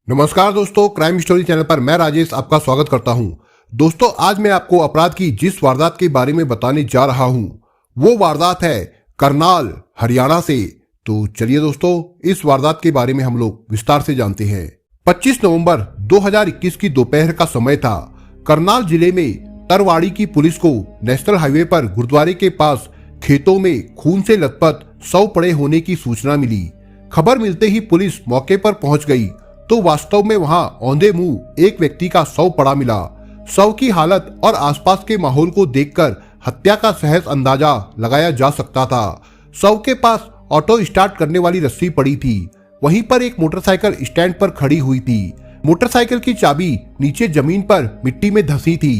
नमस्कार दोस्तों, crime story channel पर मैं राजेश आपका स्वागत करता हूं। दोस्तों, आज मैं आपको अपराध की जिस वारदात के बारे में बताने जा रहा हूं वो वारदात है करनाल, हरियाणा से। तो चलिए दोस्तों, इस वारदात के बारे में हम लोग विस्तार से जानते हैं। 25 नवंबर 2021 की दोपहर का समय था। करनाल जिले में तरवाड़ी की पुलिस को नेशनल हाईवे पर गुरुद्वारे के पास खेतों में खून से लथपथ शव पड़े होने की सूचना मिली। खबर मिलते ही पुलिस मौके पर पहुंच गई तो वास्तव में वहां औंधे मुंह एक व्यक्ति का शव पड़ा मिला। शव की हालत और आसपास के माहौल को देखकर हत्या का सहज अंदाजा लगाया जा सकता था। शव के पास ऑटो स्टार्ट करने वाली रस्सी पड़ी थी। वहीं पर एक मोटरसाइकिल स्टैंड पर खड़ी हुई थी। मोटरसाइकिल की चाबी नीचे जमीन पर मिट्टी में धंसी थी।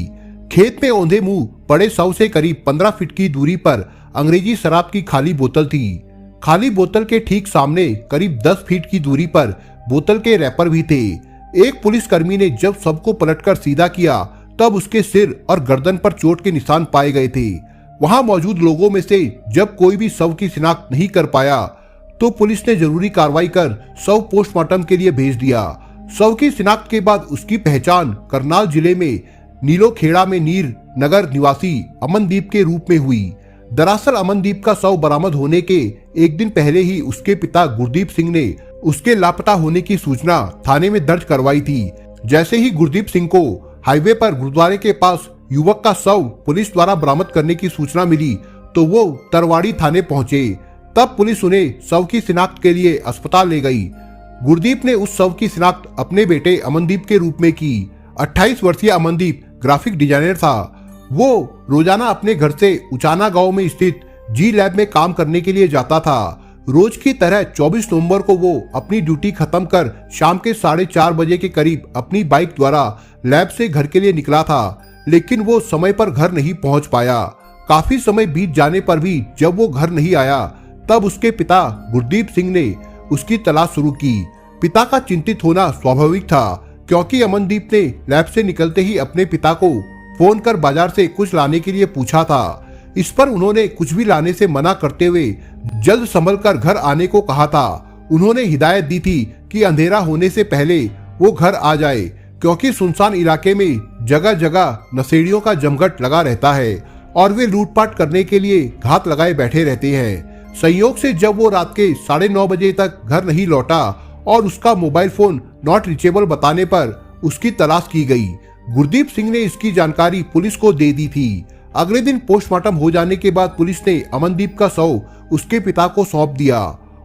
खेत में औंधे मुंह पड़े शव से करीब 15 फीट की दूरी पर अंग्रेजी शराब की खाली बोतल थी। खाली बोतल के ठीक सामने करीब 10 फीट की दूरी पर बोतल के रैपर भी थे। एक पुलिसकर्मी ने जब सबको पलटकर सीधा किया तब उसके सिर और गर्दन पर चोट के निशान पाए गए थे। वहां मौजूद लोगों में से जब कोई भी शव की शिनाख्त नहीं कर पाया तो पुलिस ने जरूरी कार्रवाई कर शव पोस्टमार्टम के लिए भेज दिया। शव की शिनाख्त के बाद उसकी पहचान करनाल जिले में नीलोखेड़ा में नीर नगर निवासी अमनदीप के रूप में हुई। दरअसल अमनदीप का शव बरामद होने के एक दिन पहले ही उसके पिता गुरदीप सिंह ने उसके लापता होने की सूचना थाने में दर्ज करवाई थी। जैसे ही गुरदीप सिंह को हाईवे पर गुरुद्वारे के पास युवक का शव पुलिस द्वारा बरामद करने की सूचना मिली तो वो तरवाड़ी थाने पहुंचे। तब पुलिस उन्हें शव की शिनाख्त के लिए अस्पताल ले गई। गुरदीप ने उस शव की शिनाख्त अपने बेटे अमनदीप के रूप में की। 28 वर्षीय अमनदीप ग्राफिक डिजाइनर था। वो रोजाना अपने घर से उचाना गांव में स्थित जी लैब में काम करने के लिए जाता था। रोज की तरह 24 नवंबर को वो अपनी ड्यूटी खत्म कर शाम के 4:30 बजे के करीब अपनी बाइक द्वारा लैब से घर के लिए निकला था, लेकिन वो समय पर घर नहीं पहुंच पाया। काफी समय बीत जाने पर भी जब वो घर नहीं आया तब उसके पिता गुरदीप सिंह ने उसकी तलाश शुरू की। पिता का चिंतित होना स्वाभाविक था क्योंकि अमनदीप ने लैब से निकलते ही अपने पिता को फोन कर बाजार से कुछ लाने के लिए पूछा था। इस पर उन्होंने कुछ भी लाने से मना करते हुए जल्द संभल कर घर आने को कहा था। उन्होंने हिदायत दी थी कि अंधेरा होने से पहले वो घर आ जाए क्योंकि सुनसान इलाके में जगह जगह नशेड़ियों का जमघट लगा रहता है और वे लूटपाट करने के लिए घात लगाए बैठे रहते हैं। संयोग से जब वो रात के 9:30 बजे तक घर नहीं लौटा और उसका मोबाइल फोन नॉट रीचेबल बताने पर उसकी तलाश की गई। गुरदीप सिंह ने इसकी जानकारी पुलिस को दे दी थी। अगले दिन पोस्टमार्टम हो जाने के बाद पुलिस ने अमनदीप का शव उसके पिता को सौंप दिया।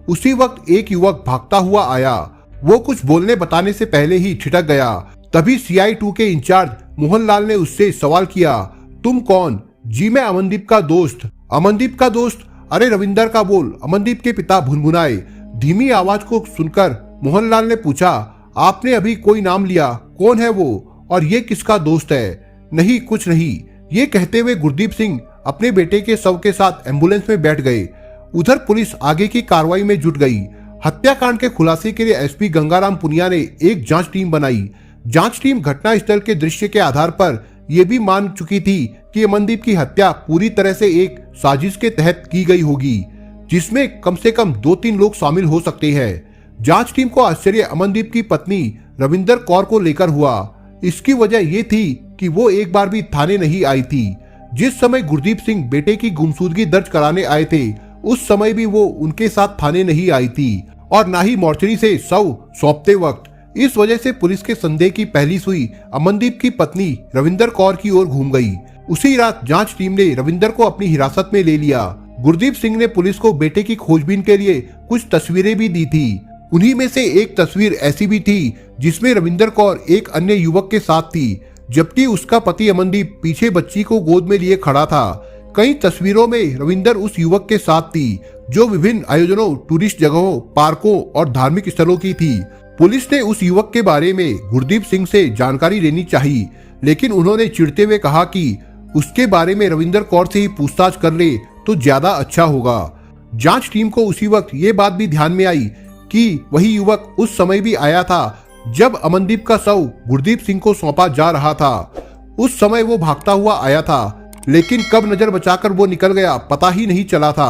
उसी वक्त एक युवक भागता हुआ आया। वो कुछ बोलने बताने से पहले ही छिटक गया। तभी CI2 के इंचार्ज मोहनलाल ने उससे सवाल किया, तुम कौन? जी मैं अमनदीप का दोस्त। अमनदीप का दोस्त? अरे रविंदर का बोल, अमनदीप के पिता भुनभुनाए। धीमी आवाज को सुनकर मोहनलाल ने पूछा, आपने अभी कोई नाम लिया, कौन है वो और ये किसका दोस्त है? नहीं कुछ नहीं, ये कहते हुए गुरदीप सिंह अपने बेटे के शव के साथ एम्बुलेंस में बैठ गए। उधर पुलिस आगे की कार्रवाई में जुट गई। हत्याकांड के खुलासे के लिए SP गंगाराम पुनिया ने एक जांच टीम बनाई। जांच टीम घटनास्थल के दृश्य के आधार पर यह भी मान चुकी थी कि अमनदीप की हत्या पूरी तरह से एक साजिश के तहत की गई होगी जिसमें कम से कम 2-3 लोग शामिल हो सकते हैं। जांच टीम को आश्चर्य अमनदीप की पत्नी रविंदर कौर को लेकर हुआ। इसकी वजह ये थी कि वो एक बार भी थाने नहीं आई थी। जिस समय गुरदीप सिंह बेटे की गुमशुदगी दर्ज कराने आए थे उस समय भी वो उनके साथ थाने नहीं आई थी और ना ही मोर्चरी से शव सौंपते वक्त। इस वजह से पुलिस के संदेह की पहली सुई अमनदीप की पत्नी रविंदर कौर की ओर घूम गई। उसी रात जांच टीम ने रविंदर को अपनी हिरासत में ले लिया। गुरदीप सिंह ने पुलिस को बेटे की खोजबीन के लिए कुछ तस्वीरें भी दी थी। उन्हीं में से एक तस्वीर ऐसी भी थी जिसमें रविंदर कौर एक अन्य युवक के साथ थी, जबकि उसका पति अमनदीप पीछे बच्ची को गोद में लिए खड़ा था। कई तस्वीरों में रविंदर उस युवक के साथ थी जो विभिन्न आयोजनों, टूरिस्ट जगहों, पार्कों और धार्मिक स्थलों की थी। पुलिस ने उस युवक के बारे में गुरदीप सिंह से जानकारी लेनी चाहिए, लेकिन उन्होंने चिढ़ते हुए कहा कि उसके बारे में रविंदर कौर से ही पूछताछ कर ले तो ज्यादा अच्छा होगा। जांच टीम को उसी वक्त ये बात भी ध्यान में आई कि वही युवक उस समय भी आया था जब अमनदीप का शव गुरदीप सिंह को सौंपा जा रहा था। उस समय वो भागता हुआ आया था, लेकिन कब नजर बचाकर वो निकल गया पता ही नहीं चला था।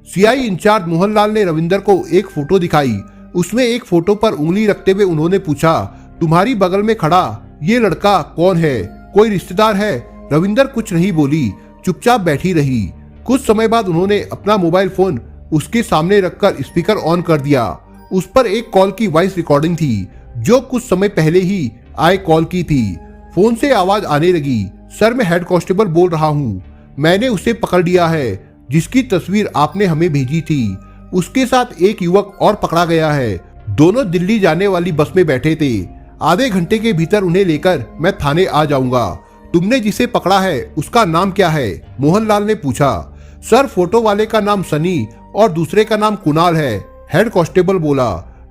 CI इंचार्ज मोहनलाल ने रविंदर को एक फोटो दिखाई। उसमें एक फोटो पर उंगली रखते हुए उन्होंने पूछा, तुम्हारी बगल में खड़ा ये लड़का कौन है, कोई रिश्तेदार है? रविंदर कुछ नहीं बोली, चुपचाप बैठी रही। कुछ समय बाद उन्होंने अपना मोबाइल फोन उसके सामने रखकर स्पीकर ऑन कर दिया। उस पर एक कॉल की वॉइस रिकॉर्डिंग थी जो कुछ समय पहले ही आए कॉल की थी। फोन से आवाज आने लगी, सर मैं हेड कांस्टेबल बोल रहा हूँ, मैंने उसे पकड़ लिया है जिसकी तस्वीर आपने हमें भेजी थी। उसके साथ एक युवक और पकड़ा गया है। दोनों दिल्ली जाने वाली बस में बैठे थे। आधे घंटे के भीतर उन्हें लेकर मैं थाने आ जाऊंगा। तुमने जिसे पकड़ा है उसका नाम क्या है? मोहनलाल ने पूछा। सर फोटो वाले का नाम सनी और दूसरे का नाम कुणाल है, हेड कांस्टेबल बोला।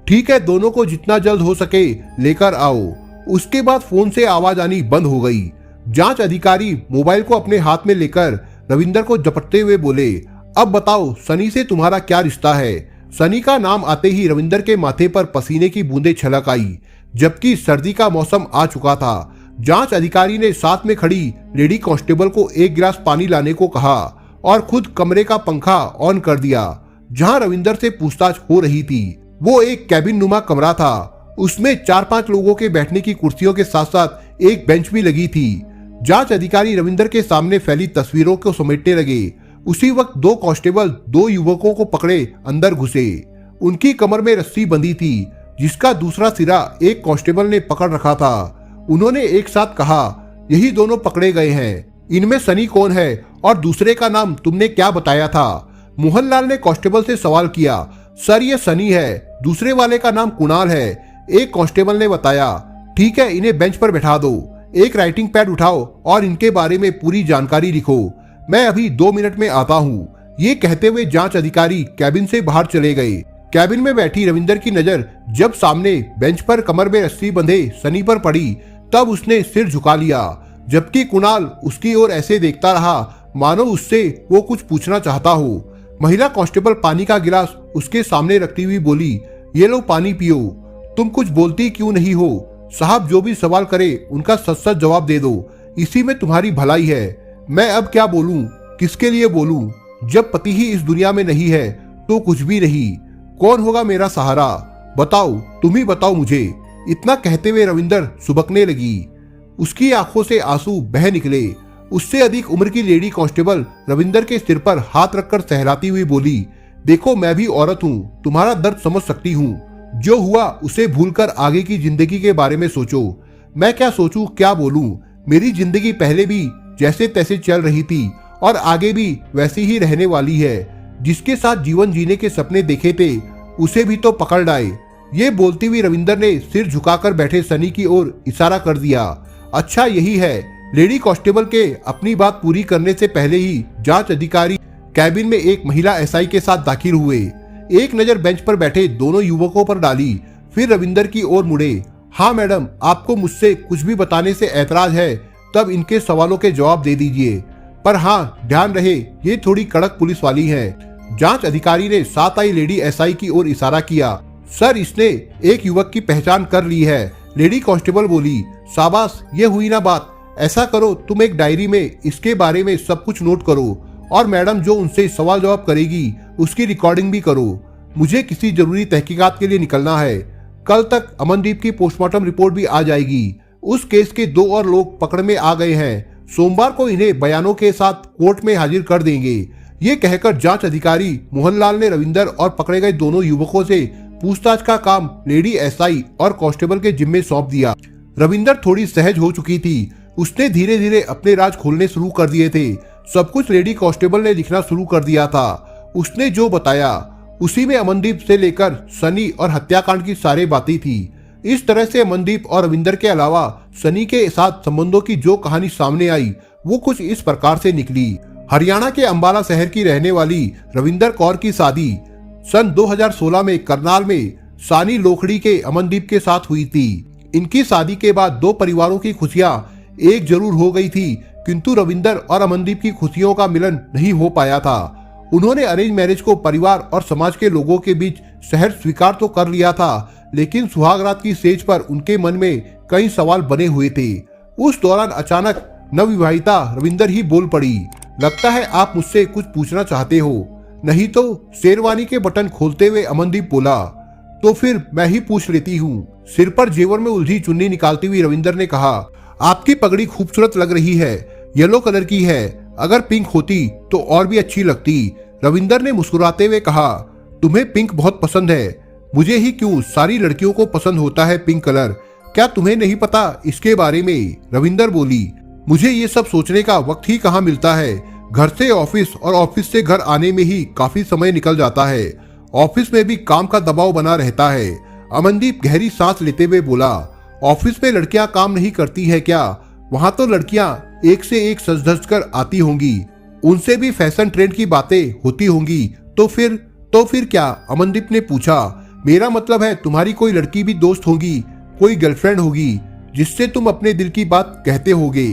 ठीक है, दोनों को जितना जल्द हो सके लेकर आओ। उसके बाद फोन से आवाज आनी बंद हो गई। जांच अधिकारी मोबाइल को अपने हाथ में लेकर रविंदर को झपटते हुए बोले, अब बताओ सनी से तुम्हारा क्या रिश्ता है? सनी का नाम आते ही रविंदर के माथे पर पसीने की बूंदें छलक आई, जबकि सर्दी का मौसम आ चुका था। जांच अधिकारी ने साथ में खड़ी लेडी कांस्टेबल को एक गिलास पानी लाने को कहा और खुद कमरे का पंखा ऑन कर दिया। जहां रविंदर से पूछताछ हो रही थी वो एक कैबिन नुमा कमरा था। उसमें 4-5 लोगों के बैठने की कुर्सियों के साथ साथ एक बेंच भी लगी थी। जांच अधिकारी रविंदर के सामने फैली तस्वीरों को समेटने लगे। उसी वक्त 2 कांस्टेबल 2 युवकों को पकड़े अंदर घुसे। उनकी कमर में रस्सी बंधी थी जिसका दूसरा सिरा एक कांस्टेबल ने पकड़ रखा था। उन्होंने एक साथ कहा, यही दोनों पकड़े गए हैं, इनमें सनी कौन है और दूसरे का नाम तुमने क्या बताया था? मोहनलाल ने कांस्टेबल से सवाल किया। सर ये सनी है, दूसरे वाले का नाम कुणाल है, एक कांस्टेबल ने बताया। ठीक है, इन्हें बेंच पर बैठा दो, एक राइटिंग पैड उठाओ और इनके बारे में पूरी जानकारी लिखो, मैं अभी 2 मिनट में आता हूँ। ये कहते हुए जांच अधिकारी कैबिन से बाहर चले गए। कैबिन में बैठी रविंदर की नजर जब सामने बेंच पर कमर में रस्सी बंधे सनी पर पड़ी तब उसने सिर झुका लिया, जबकि कुणाल उसकी ओर ऐसे देखता रहा मानो उससे वो कुछ पूछना चाहता हो। महिला कांस्टेबल पानी का गिलास उसके सामने रखती हुई बोली, ये लो पानी पियो। तुम कुछ बोलती क्यों नहीं हो? साहब जो भी सवाल करे उनका सच सच जवाब दे दो, इसी में तुम्हारी भलाई है। मैं अब क्या बोलूं, किसके लिए बोलूं? जब पति ही इस दुनिया में नहीं है तो कुछ भी नहीं। कौन होगा मेरा सहारा? बताओ, तुम ही बताओ मुझे। इतना कहते हुए रविंदर सुबकने लगी। उसकी आंखों से आंसू बह निकले। उससे अधिक उम्र की लेडी कांस्टेबल रविंदर के सिर पर हाथ रखकर सहलाती हुई बोली, देखो मैं भी औरत हूँ, तुम्हारा दर्द समझ सकती हूँ। जो हुआ उसे भूलकर आगे की जिंदगी के बारे में सोचो। मैं क्या सोचूं, क्या बोलूं? मेरी जिंदगी पहले भी जैसे तैसे चल रही थी और आगे भी वैसी ही रहने वाली है। जिसके साथ जीवन जीने के सपने देखे थे उसे भी तो पकड़ लाए। ये बोलती हुई रविंदर ने सिर झुकाकर बैठे सनी की ओर इशारा कर दिया। अच्छा यही है। लेडी कांस्टेबल के अपनी बात पूरी करने से पहले ही जांच अधिकारी कैबिन में एक महिला एसआई के साथ दाखिल हुए। एक नजर बेंच पर बैठे दोनों युवकों पर डाली, फिर रविंदर की ओर मुड़े। हाँ मैडम, आपको मुझसे कुछ भी बताने से ऐतराज है तब इनके सवालों के जवाब दे दीजिए, पर हाँ ध्यान रहे ये थोड़ी कड़क पुलिस वाली हैं। जांच अधिकारी ने साथ आई लेडी एसआई की ओर इशारा किया। सर इसने एक युवक की पहचान कर ली है। लेडी कांस्टेबल बोली, शाबाश, ये हुई ना बात। ऐसा करो, तुम एक डायरी में इसके बारे में सब कुछ नोट करो और मैडम जो उनसे सवाल जवाब करेगी उसकी रिकॉर्डिंग भी करो। मुझे किसी जरूरी तहकीकात के लिए निकलना है। कल तक अमनदीप की पोस्टमार्टम रिपोर्ट भी आ जाएगी। उस केस के 2 और लोग पकड़ में आ गए हैं। सोमवार को इन्हें बयानों के साथ कोर्ट में हाजिर कर देंगे। ये कहकर जांच अधिकारी मोहनलाल ने रविंदर और पकड़े गए दोनों युवकों से पूछताछ का काम लेडी एसआई और कांस्टेबल के जिम्मे सौंप दिया। रविंदर थोड़ी सहज हो चुकी थी। उसने धीरे धीरे अपने राज खोलने शुरू कर दिए थे। सब कुछ लेडी कांस्टेबल ने लिखना शुरू कर दिया था। उसने जो बताया उसी में अमनदीप से लेकर सनी और हत्याकांड की सारी बातें थी। इस तरह से अमनदीप और रविंदर के अलावा सनी के साथ संबंधों की जो कहानी सामने आई वो कुछ इस प्रकार से निकली। हरियाणा के अंबाला शहर की रहने वाली रविंदर कौर की शादी सन 2016 में करनाल में सानी लोखड़ी के अमनदीप के साथ हुई थी। इनकी शादी के बाद 2 परिवारों की खुशियां एक जरूर हो गई थी, किंतु रविंदर और अमनदीप की खुशियों का मिलन नहीं हो पाया था। उन्होंने अरेंज मैरिज को परिवार और समाज के लोगों के बीच सहज स्वीकार तो कर लिया था, लेकिन सुहागरात की सेज पर उनके मन में कई सवाल बने हुए थे। उस दौरान अचानक नवविवाहिता रविंदर ही बोल पड़ी, लगता है आप मुझसे कुछ पूछना चाहते हो। नहीं तो शेरवानी के बटन खोलते हुए अमनदीप बोला। तो फिर मैं ही पूछ लेती हूँ। सिर पर जेवर में उलझी चुन्नी निकालती हुई रविंदर ने कहा, आपकी पगड़ी खूबसूरत लग रही है, येलो कलर की है, अगर पिंक होती तो और भी अच्छी लगती। रविंदर ने मुस्कुराते हुए कहा, तुम्हें पिंक बहुत पसंद है, मुझे ही क्यों सारी लड़कियों को पसंद होता है पिंक कलर, क्या तुम्हें नहीं पता इसके बारे में? रविंदर बोली, मुझे ये सब सोचने का वक्त ही कहाँ मिलता है, घर से ऑफिस और ऑफिस से घर आने में ही काफी समय निकल जाता है, ऑफिस में भी काम का दबाव बना रहता है। अमनदीप गहरी सांस लेते हुए बोला, ऑफिस में लड़कियां काम नहीं करती है क्या? वहां तो लड़कियां एक से एक सज धज कर आती होंगी, उनसे भी फैशन ट्रेंड की बातें होती होंगी, तो फिर क्या? अमनदीप ने पूछा, मेरा मतलब है तुम्हारी कोई लड़की भी दोस्त होगी, कोई गर्लफ्रेंड होगी जिससे तुम अपने दिल की बात कहते होगे,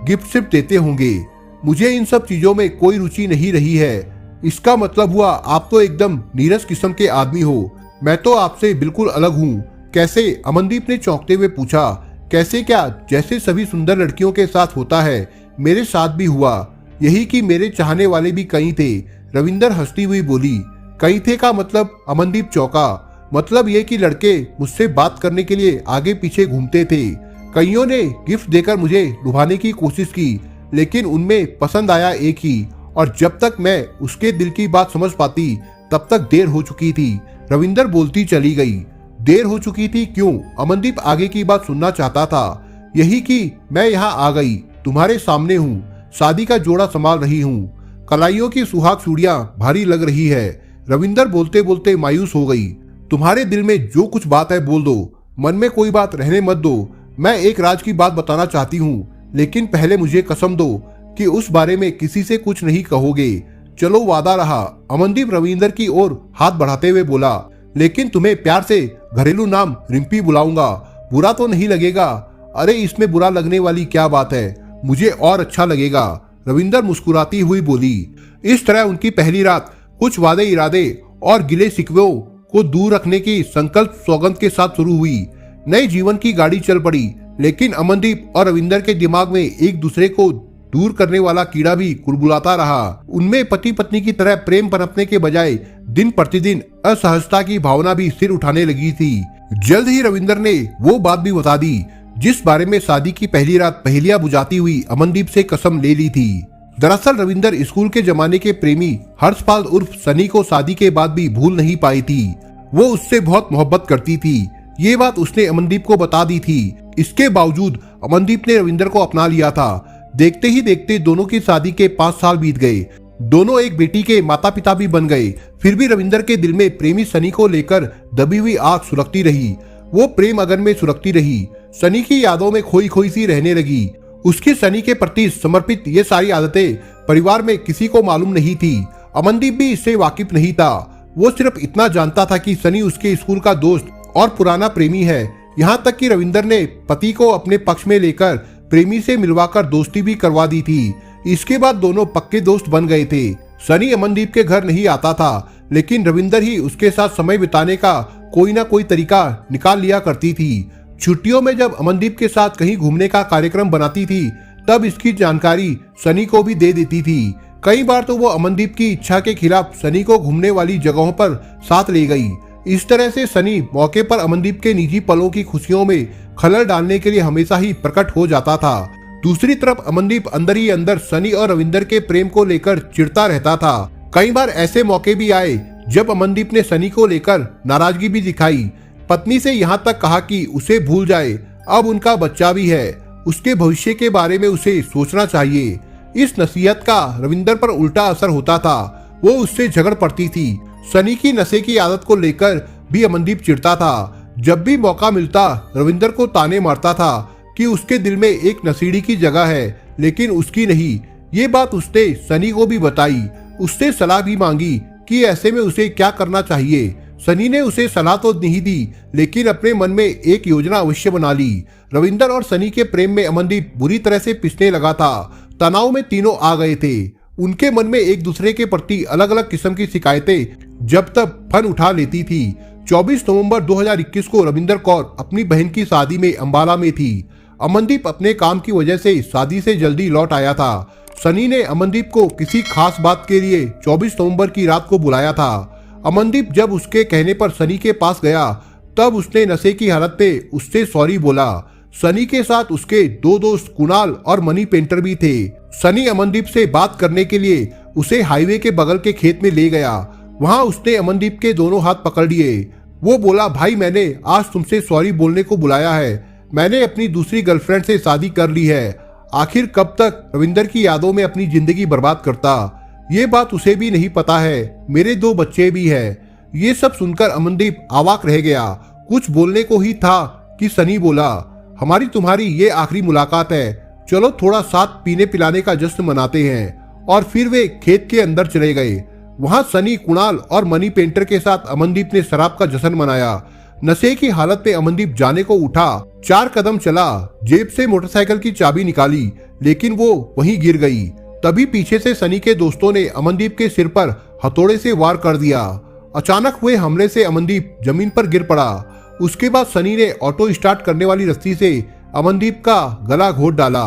गिफ्ट सिर्फ देते होंगे। मुझे इन सब चीजों में कोई रुचि नहीं रही है। इसका मतलब हुआ आप तो एकदम नीरस किस्म के आदमी हो, मैं तो आपसे बिल्कुल अलग हूँ। कैसे? अमनदीप ने चौंकते हुए पूछा। कैसे क्या? जैसे सभी सुंदर लड़कियों के साथ होता है मेरे साथ भी हुआ, यही कि मेरे चाहने वाले भी कई थे। रविंदर हंसती हुई बोली। कई थे का मतलब? अमनदीप चौंका। मतलब ये कि लड़के मुझसे बात करने के लिए आगे पीछे घूमते थे, कईयों ने गिफ्ट देकर मुझे लुभाने की कोशिश की, लेकिन उनमें पसंद आया एक ही, और जब तक मैं उसके दिल की बात समझ पाती तब तक देर हो चुकी थी। रविंदर बोलती चली गई। देर हो चुकी थी क्यों? अमनदीप आगे की बात सुनना चाहता था। यही कि मैं यहाँ आ गई, तुम्हारे सामने हूँ, शादी का जोड़ा संभाल रही हूँ, कलाइयों की सुहाग चूड़ियां भारी लग रही है। रविंदर बोलते बोलते मायूस हो गई। तुम्हारे दिल में जो कुछ बात है बोल दो, मन में कोई बात रहने मत दो। मैं एक राज की बात बताना चाहती हूँ, लेकिन पहले मुझे कसम दो कि उस बारे में किसी से कुछ नहीं कहोगे। चलो वादा रहा। अमनदीप रविंदर की ओर हाथ बढ़ाते हुए बोला। लेकिन तुम्हें प्यार से घरेलू नाम रिम्पी बुलाऊंगा, बुरा तो नहीं लगेगा? अरे इसमें बुरा लगने वाली क्या बात है, मुझे और अच्छा लगेगा। रविंदर मुस्कुराती हुई बोली। इस तरह उनकी पहली रात कुछ वादे इरादे और गिले शिकवों को दूर रखने की संकल्प सौगंध के साथ शुरू हुई। नए जीवन की गाड़ी चल पड़ी, लेकिन अमनदीप और रविंदर के दिमाग में एक दूसरे को दूर करने वाला कीड़ा भी कुलबुलाता रहा। उनमें पति पत्नी की तरह प्रेम पनपने के बजाय दिन प्रतिदिन असहजता की भावना भी सिर उठाने लगी थी। जल्द ही रविंदर ने वो बात भी बता दी जिस बारे में शादी की पहली रात पहेलियां बुझाती हुई अमनदीप से कसम ले ली थी। दरअसल रविंदर स्कूल के जमाने के प्रेमी हर्षपाल उर्फ सनी को शादी के बाद भी भूल नहीं पाई थी। वो उससे बहुत मोहब्बत करती थी, ये बात उसने अमनदीप को बता दी थी। इसके बावजूद अमनदीप ने रविंदर को अपना लिया था। देखते ही देखते दोनों की शादी के 5 साल बीत गए। दोनों एक बेटी के माता पिता भी बन गए। फिर भी रविंदर के दिल में प्रेमी सनी को लेकर दबी हुई आग सुलगती रही। वो प्रेम अगन में सुलगती रही, सनी की यादों में खोई खोई सी रहने लगी। उसकी सनी के प्रति समर्पित ये सारी आदतें परिवार में किसी को मालूम नहीं थी। अमनदीप भी इससे वाकिफ नहीं था। वो सिर्फ इतना जानता था कि सनी उसके स्कूल का दोस्त और पुराना प्रेमी है। यहाँ तक कि रविंदर ने पति को अपने पक्ष में लेकर प्रेमी से मिलवाकर दोस्ती भी करवा दी थी। इसके बाद दोनों पक्के दोस्त बन गए थे। सनी अमनदीप के घर नहीं आता था, लेकिन रविंदर ही उसके साथ समय बिताने का कोई ना कोई तरीका निकाल लिया करती थी। छुट्टियों में जब अमनदीप के साथ कहीं घूमने का कार्यक्रम बनाती थी, तब इसकी जानकारी सनी को भी दे देती थी। कई बार तो वो अमनदीप की इच्छा के खिलाफ सनी को घूमने वाली जगहों पर साथ ले गई। इस तरह से सनी मौके पर अमनदीप के निजी पलों की खुशियों में खलल डालने के लिए हमेशा ही प्रकट हो जाता था। दूसरी तरफ अमनदीप अंदर ही अंदर सनी और रविंदर के प्रेम को लेकर चिढ़ता रहता था। कई बार ऐसे मौके भी आए जब अमनदीप ने सनी को लेकर नाराजगी भी दिखाई। पत्नी से यहाँ तक कहा कि उसे भूल जाए, अब उनका बच्चा भी है, उसके भविष्य के बारे में उसे सोचना चाहिए। इस नसीहत का रविंदर पर उल्टा असर होता था। वो उससे झगड़ पड़ती थी। सनी की नशे की आदत को लेकर भी अमनदीप चिढ़ता था। जब भी मौका मिलता रविंदर को ताने मारता था कि उसके दिल में एक नसीड़ी की जगह है, लेकिन उसकी नहीं। ये बात उसने सनी को भी बताई, उससे सलाह भी मांगी कि ऐसे में उसे क्या करना चाहिए। सनी ने उसे सलाह तो नहीं दी, लेकिन अपने मन में एक योजना अवश्य बना ली। रविंदर और सनी के प्रेम में अमनदीप बुरी तरह से पिसने लगा था। तनाव में तीनों आ गए थे। उनके मन में एक दूसरे के प्रति अलग अलग किस्म की शिकायतें जब तक फन उठा लेती थी। 24 नवंबर 2021 को रविंदर कौर अपनी बहन की शादी में अंबाला में थी। अमनदीप अपने काम की वजह से शादी से जल्दी लौट आया था। सनी ने अमनदीप को किसी खास बात के लिए 24 नवंबर की रात को बुलाया था। अमनदीप जब उसके कहने पर सनी के पास गया तब उसने नशे की हालत में उससे सॉरी बोला। सनी के साथ उसके दो दोस्त कुणाल और मनी पेंटर भी थे। सनी अमनदीप से बात करने के लिए उसे हाईवे के बगल के खेत में ले गया। वहां उसने अमनदीप के दोनों हाथ पकड़ लिए। वो बोला, भाई मैंने आज तुमसे सॉरी बोलने को बुलाया है। मैंने अपनी दूसरी गर्लफ्रेंड से शादी कर ली है। आखिर कब तक रविंदर की यादों में अपनी जिंदगी बर्बाद करता। ये बात उसे भी नहीं पता है। मेरे 2 बच्चे भी हैं। ये सब सुनकर अमनदीप अवाक रह गया। कुछ बोलने को ही था कि सनी बोला, हमारी तुम्हारी ये आखिरी मुलाकात है। चलो थोड़ा साथ पीने पिलाने का जश्न मनाते हैं। और फिर वे खेत के अंदर चले गए। वहां सनी, कुणाल और मनी पेंटर के साथ अमनदीप ने शराब का जश्न मनाया। नशे की हालत में अमनदीप जाने को उठा। 4 कदम चला, जेब से मोटरसाइकिल की चाबी निकाली, लेकिन वो वहीं गिर गई। तभी पीछे से सनी के दोस्तों ने अमनदीप के सिर पर हथौड़े से वार कर दिया। अचानक हुए हमले से अमनदीप जमीन पर गिर पड़ा। उसके बाद सनी ने ऑटो स्टार्ट करने वाली रस्सी से अमनदीप का गला घोट डाला।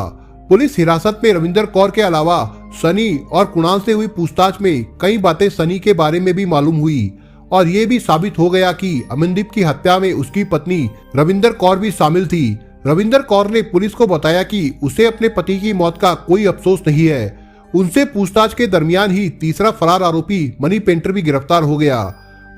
पुलिस हिरासत में रविंदर कौर के अलावा सनी और कुणाल से हुई पूछताछ में कई बातें सनी के बारे में भी मालूम हुई और ये भी साबित हो गया कि अमनदीप की हत्या में उसकी पत्नी रविंदर कौर भी शामिल थी। रविंदर कौर ने पुलिस को बताया कि उसे अपने पति की मौत का कोई अफसोस नहीं है। उनसे पूछताछ के दरमियान ही तीसरा फरार आरोपी मनी पेंटर भी गिरफ्तार हो गया।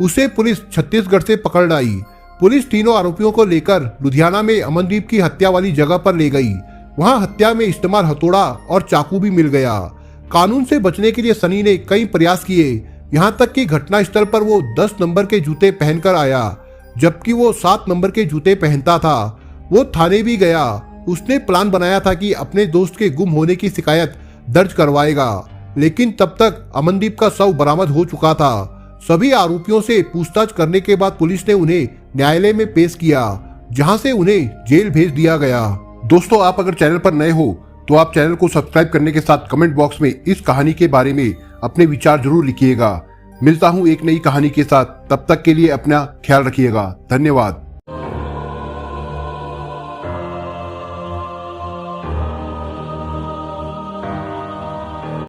उसे पुलिस छत्तीसगढ़ से पकड़ लाई। पुलिस तीनों आरोपियों को लेकर लुधियाना में अमनदीप की हत्या वाली जगह पर ले गई। वहां हत्या में इस्तेमाल हथौड़ा और चाकू भी मिल गया। कानून से बचने के लिए सनी ने कई प्रयास किए। यहाँ तक कि घटनास्थल पर वो 10 नंबर के जूते पहनकर आया, जबकि वो 7 नंबर के जूते पहनता था। वो थाने भी गया। उसने प्लान बनाया था कि अपने दोस्त के गुम होने की शिकायत दर्ज करवाएगा, लेकिन तब तक अमनदीप का शव बरामद हो चुका था। सभी आरोपियों से पूछताछ करने के बाद पुलिस ने उन्हें न्यायालय में पेश किया, जहां से उन्हें जेल भेज दिया गया। दोस्तों, आप अगर चैनल पर नए हो तो आप चैनल को सब्सक्राइब करने के साथ कमेंट बॉक्स में इस कहानी के बारे में अपने विचार जरूर लिखिएगा। मिलता हूं एक नई कहानी के साथ, तब तक के लिए अपना ख्याल रखिएगा। धन्यवाद।